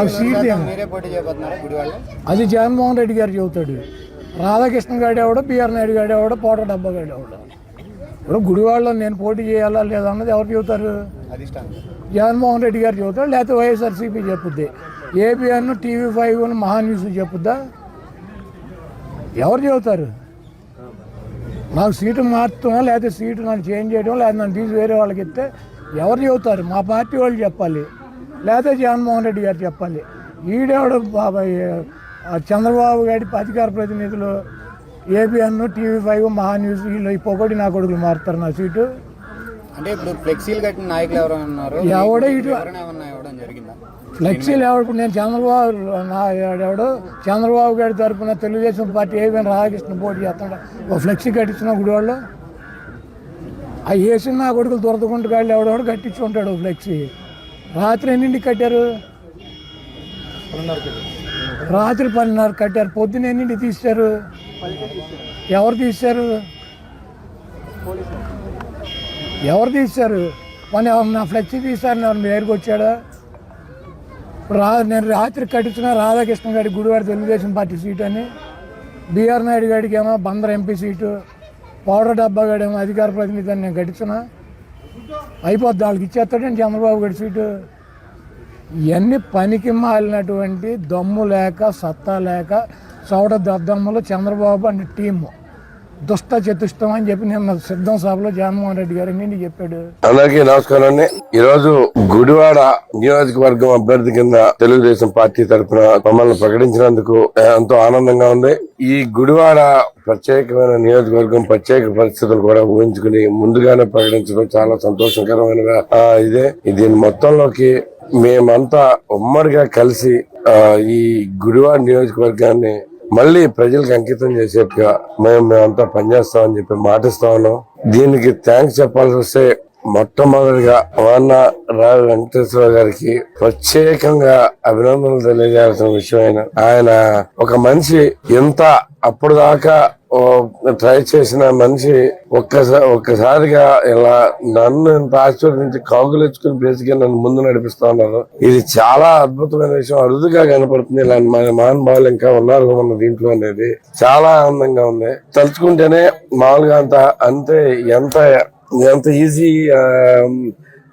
నాకు సీట్ అది జగన్మోహన్ రెడ్డి గారు చెబుతాడు. రాధాకృష్ణ గారు ఎవడో, బిఆర్ నాయుడు గారు ఎవడో, పోట డబ్బా గారు ఎవడో. ఇప్పుడు గుడివాడలో నేను పోటీ చేయాలా లేదా అన్నది ఎవరు చెబుతారు? జగన్మోహన్ రెడ్డి గారు చెబుతాడు, లేకపోతే వైఎస్ఆర్సీపీ చెప్పుద్ది. ఏబిఎన్, TV5 మహా న్యూస్ చెప్పుద్దా? ఎవరు చెబుతారు? నాకు సీటు మార్చడం, లేకపోతే సీటు నన్ను చేంజ్ చేయడం, లేదా నన్ను తీసి వేరే వాళ్ళకి ఇస్తే ఎవరు చెబుతారు? మా పార్టీ వాళ్ళు చెప్పాలి, లేకపోతే జగన్మోహన్ రెడ్డి గారు చెప్పాలి. ఈడేవాడు బాబాయ్ చంద్రబాబు గారి అధికార ప్రతినిధులు ఏబిఎన్, TV5 మహా న్యూస్ వీళ్ళు ఈ పొగడి నా కొడుకులు మారుతారు నా సీటు. అంటే ఇప్పుడు ఫ్లెక్సీలు కట్టిన నాయకులు ఎవరు ఉన్నారు? ఎవడో ఇటు ఫ్లెక్సీలు ఎవడు? నేను చంద్రబాబు గారి తరఫున తెలుగుదేశం పార్టీ ఏబిఎన్ రాధాకృష్ణ పోటీ చేస్తాడు. ఓ ఫ్లెక్సీ కట్టించిన గుడివాళ్ళు ఆ వేసిన నా కొడుకులు దొరకకుండా గాళ్ళు ఎవడెవడు కట్టించుకుంటాడు ఫ్లెక్సీ. రాత్రి ఎన్నింటికి కట్టారు? రాత్రి 10:30 కట్టారు. పొద్దున్న ఎన్నింటికి తీశారు? ఎవరు తీశారు? ఎవరు తీశారు? నా ఫ్లెక్సీ తీశారని ఎవరు మీ దగ్గరికి వచ్చాడా? ఇప్పుడు నేను రాత్రి కట్టించిన రాధాకృష్ణ గారి గుడివాడ తెలుగుదేశం పార్టీ సీటు అని, బిఆర్ నాయుడు గారికి ఏమో బందర్ ఎంపీ సీటు, పౌడర్ డబ్బా గాడేమో అధికార ప్రతినిధి అని నేను కట్టించిన అయిపోద్ది. వాళ్ళకి ఇచ్చేస్తాడండి చంద్రబాబు గారి సీటు. ఇవన్నీ పనికి మాలినటువంటి దమ్ము లేక సత్తా లేక చౌడ దద్దమ్మలు చంద్రబాబు అండ్ టీము దుష్ట చతుష్టం అని చెప్పి నిన్న సిద్ధం సభలో జగన్మోహన్ రెడ్డి గారు నిన్ను చెప్పాడు. అందరికీ నమస్కారం అండి. ఈ రోజు గుడివాడ నియోజకవర్గం అభ్యర్థి కింద తెలుగుదేశం పార్టీ తరఫున మమ్మల్ని ప్రకటించినందుకు ఎంతో ఆనందంగా ఉంది. ఈ గుడివాడ ప్రత్యేకమైన నియోజకవర్గం ప్రత్యేక పరిస్థితులు కూడా ఊహించుకుని ముందుగానే ప్రకటించడం చాలా సంతోషకరమైన ఇదే. దీని మొత్తంలోకి మేమంతా ఉమ్మడిగా కలిసి ఈ గుడివాడ నియోజకవర్గాన్ని మళ్ళీ ప్రజలకు అంకితం చేసేట్టుగా మేమంతా పనిచేస్తామని చెప్పి మాటిస్తా ఉన్నాం. దీనికి థ్యాంక్స్ చెప్పాల్సి వస్తే మొట్టమొదటిగా వాన రావి వెంకటేశ్వర గారికి ప్రత్యేకంగా అభినందనలు తెలియజేయాల్సిన విషయం. ఆయన ఒక మనిషి ఎంత అప్పుడు దాకా ట్రై చేసిన మనిషి ఒక్కసారిగా ఇలా నన్ను ఇంత ఆశీర్వదించి కాగులెచ్చుకుని బేసిక్గా నన్ను ముందు నడిపిస్తా ఉన్నారు. ఇది చాలా అద్భుతమైన విషయం. అరుదుగా కనపడుతుంది. ఇలాంటి మన మహానుభావులు ఇంకా ఉన్నారు మన దీంట్లో అనేది చాలా ఆనందంగా ఉంది. తలుచుకుంటేనే మామూలుగా అంతే ఎంత ఈజీ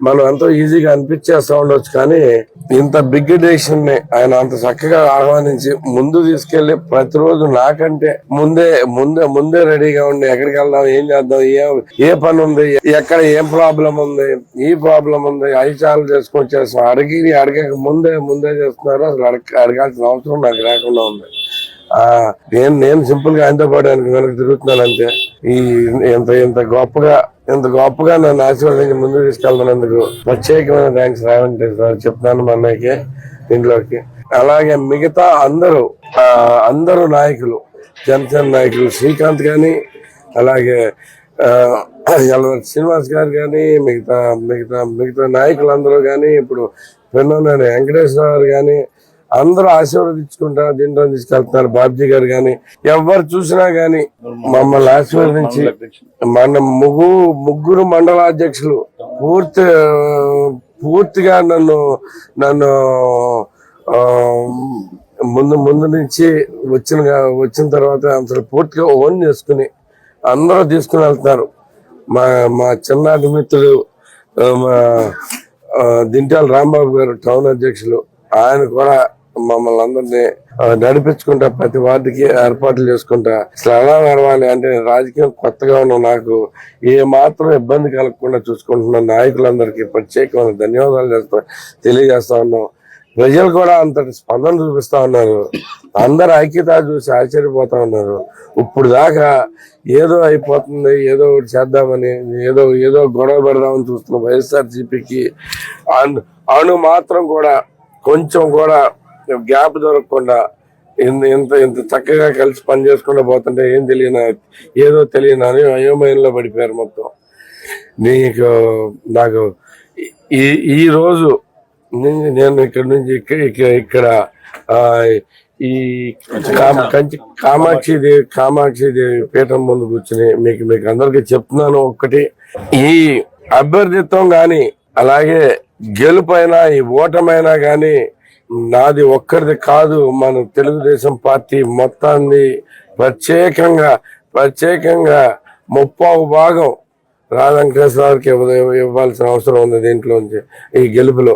మనం ఎంతో ఈజీగా అనిపించేస్తా ఉండొచ్చు. కానీ ఇంత బిగ్ డెసిషన్ ని ఆయన అంత చక్కగా ఆహ్వానించి ముందు తీసుకెళ్లి ప్రతిరోజు నాకంటే ముందే రెడీగా ఉండి ఎక్కడికి వెళ్దాం, ఏం చేద్దాం, ఏ పని ఉంది, ఎక్కడ ఏం ప్రాబ్లం ఉంది, ఈ ప్రాబ్లం ఉంది, అవి చాలా చేసుకొచ్చేస్తాం. అడగక ముందే చేస్తున్నారు. అసలు అడగాల్సిన అవసరం నాకు లేకుండా ఉంది. నేను సింపుల్ గా ఆయనతో పాటు వెనక్కి తిరుగుతున్నాను అంతే. ఇంత గొప్పగా నన్ను ఆశీర్వదించి ముందుకు తీసుకెళ్తున్నందుకు ప్రత్యేకమైన థ్యాంక్స్ రావంటేశ్వర చెప్తాను మా అన్నయ్యకి ఇంట్లోకి. అలాగే మిగతా అందరూ నాయకులు, జనసేన నాయకులు శ్రీకాంత్ గాని, అలాగే శ్రీనివాస్ గారు కానీ, మిగతా నాయకులందరూ కానీ, ఇప్పుడు పెన్నోనేని వెంకటేశ్వర గారు కానీ అందరూ ఆశీర్వదించుకుంటా దీంట్లో తీసుకెళ్తున్నారు. బాబ్జీ గారు గాని ఎవరు చూసినా గాని మమ్మల్ని ఆశీర్వదించి మన ముగ్గురు మండలాధ్యక్షులు పూర్తిగా నన్ను ముందు నుంచి వచ్చిన తర్వాత అసలు పూర్తిగా ఓన్ చేసుకుని అందరూ తీసుకుని వెళ్తున్నారు. మా చిన్నటి మిత్రుడు దింటాల రాంబాబు గారు టౌన్ అధ్యక్షులు, ఆయన కూడా మమ్మల్ని అందరినీ నడిపించుకుంటా ప్రతి వార్డుకి ఏర్పాట్లు చేసుకుంటా అసలు ఎలా నడవాలి అంటే రాజకీయం కొత్తగా ఉన్న నాకు ఏ మాత్రం ఇబ్బంది కలగకుండా చూసుకుంటున్న నాయకులందరికీ ప్రత్యేకమైన ధన్యవాదాలు తెలియజేస్తా ఉన్నాం. ప్రజలు కూడా అంతటి స్పందన చూపిస్తా ఉన్నారు. అందరు ఐక్యత చూసి ఆశ్చర్యపోతా ఉన్నారు. ఇప్పుడు దాకా ఏదో అయిపోతుంది, ఏదో ఒకటి చేద్దామని, ఏదో గొడవ పెడదామని చూస్తున్న వైఎస్ఆర్సీపీకి అణు మాత్రం కూడా కొంచెం కూడా గ్యాప్ దొరకకుండా ఇంత చక్కగా కలిసి పని చేసుకుంటూ పోతుంటే ఏదో తెలియని అయోమయంలో పడిపోయారు మొత్తం. నాకు ఈ రోజు నేను ఇక్కడ నుంచి ఇక్కడ ఈ కామాక్షిదేవి పీఠం ముందు కూర్చుని మీకు అందరికీ చెప్తున్నాను. ఒక్కటి, ఈ అభ్యర్థిత్వం గాని అలాగే గెలుపైనా ఈ ఓటమైనా గాని నాది ఒక్కరిది కాదు, మన తెలుగుదేశం పార్టీ మొత్తాన్ని ప్రత్యేకంగా 30% రాధాకృష్ణరావుకి ఇవ్వాల్సిన అవసరం ఉంది దీంట్లోంచి, ఈ గెలుపులో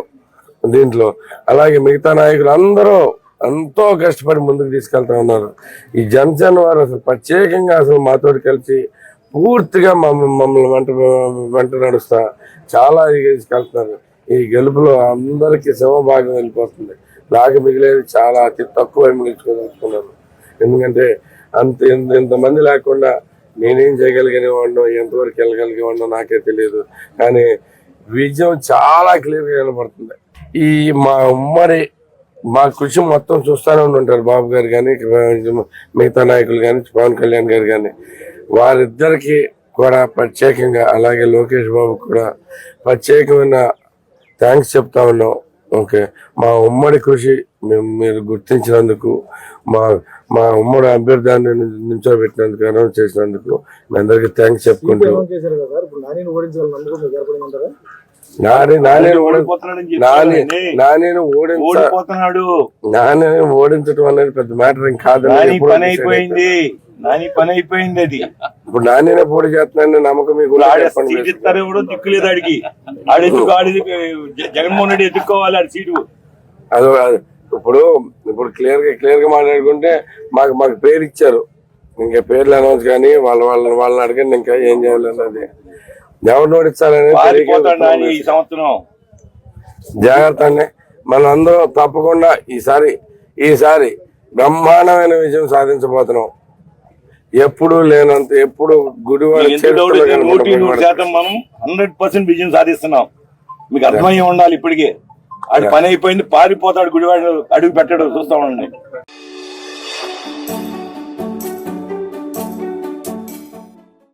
దీంట్లో. అలాగే మిగతా నాయకులు అందరూ ఎంతో కష్టపడి ముందుకు తీసుకెళ్తా ఉన్నారు. ఈ జనసేన వారు అసలు ప్రత్యేకంగా అసలు మాతో కలిసి పూర్తిగా మమ్మల్ని వెంట నడుస్తా చాలా తీసుకెళ్తున్నారు. ఈ గెలుపులో అందరికీ సింహభాగం వెళ్ళిపోతుంది. నాకు మిగిలేదు చాలా అతి తక్కువ మిగిల్చుకోదలుచుకున్నాను. ఎందుకంటే ఇంతమంది లేకుండా నేనేం చేయగలిగేవాడినో, ఎంతవరకు వెళ్ళగలిగేవాడినో నాకే తెలియదు. కానీ విజయం చాలా క్లియర్గా కనబడుతుంది. ఈ మా కృషి మొత్తం చూస్తూనే ఉంటారు బాబు గారు కానీ, మిగతా నాయకులు కానీ, పవన్ కళ్యాణ్ గారు కానీ. వారిద్దరికి కూడా ప్రత్యేకంగా, అలాగే లోకేష్ బాబు కూడా ప్రత్యేకమైన థ్యాంక్స్ చెప్తా ఉన్నాం. ఓకే, మా ఉమ్మడి కృషి మీరు గుర్తించినందుకు, మా ఉమ్మడి అభ్యర్థాన్ని నిల్చోబెట్టినందుకు, అనౌన్స్ చేసినందుకు మీ అందరికీ థ్యాంక్స్ చెప్పుకుంటూ, ఓడించడం అనేది పెద్ద మ్యాటర్ ఏం కాదు. పని అయిపోయింది అది. ఇప్పుడు నాణ్యనే పోటీ చేస్తున్నాను నమ్మకం మీకు దిక్కులేదు ఆడికి. జగన్మోహన్ రెడ్డి ఎత్తుక్కోవాలి ఆడి సీటు. అదో ఇప్పుడు క్లియర్ గా మాట్లాడుకుంటే మాకు పేరు ఇచ్చారు. ఇంకా పేర్లు అనౌన్స్ కానీ వాళ్ళని అడగండి ఇంకా ఏం చేయాలన్నది. ఎవరు ఓడించాలనేది ఈ సంవత్సరం జాగ్రత్త అండి. మనందరం తప్పకుండా ఈసారి బ్రహ్మాండమైన విజయం సాధించబోతున్నాం. ఎప్పుడు లేనంత, ఎప్పుడు గుడివాడ 100% మనం 100% విజయం సాధిస్తున్నాం. మీకు అర్థమయ్యి ఉండాలి. ఇప్పటికే ఆడి పని అయిపోయింది, పారిపోతాడు గుడివాడ, అడుగు పెట్టాడు. చూస్తా ఉండండి.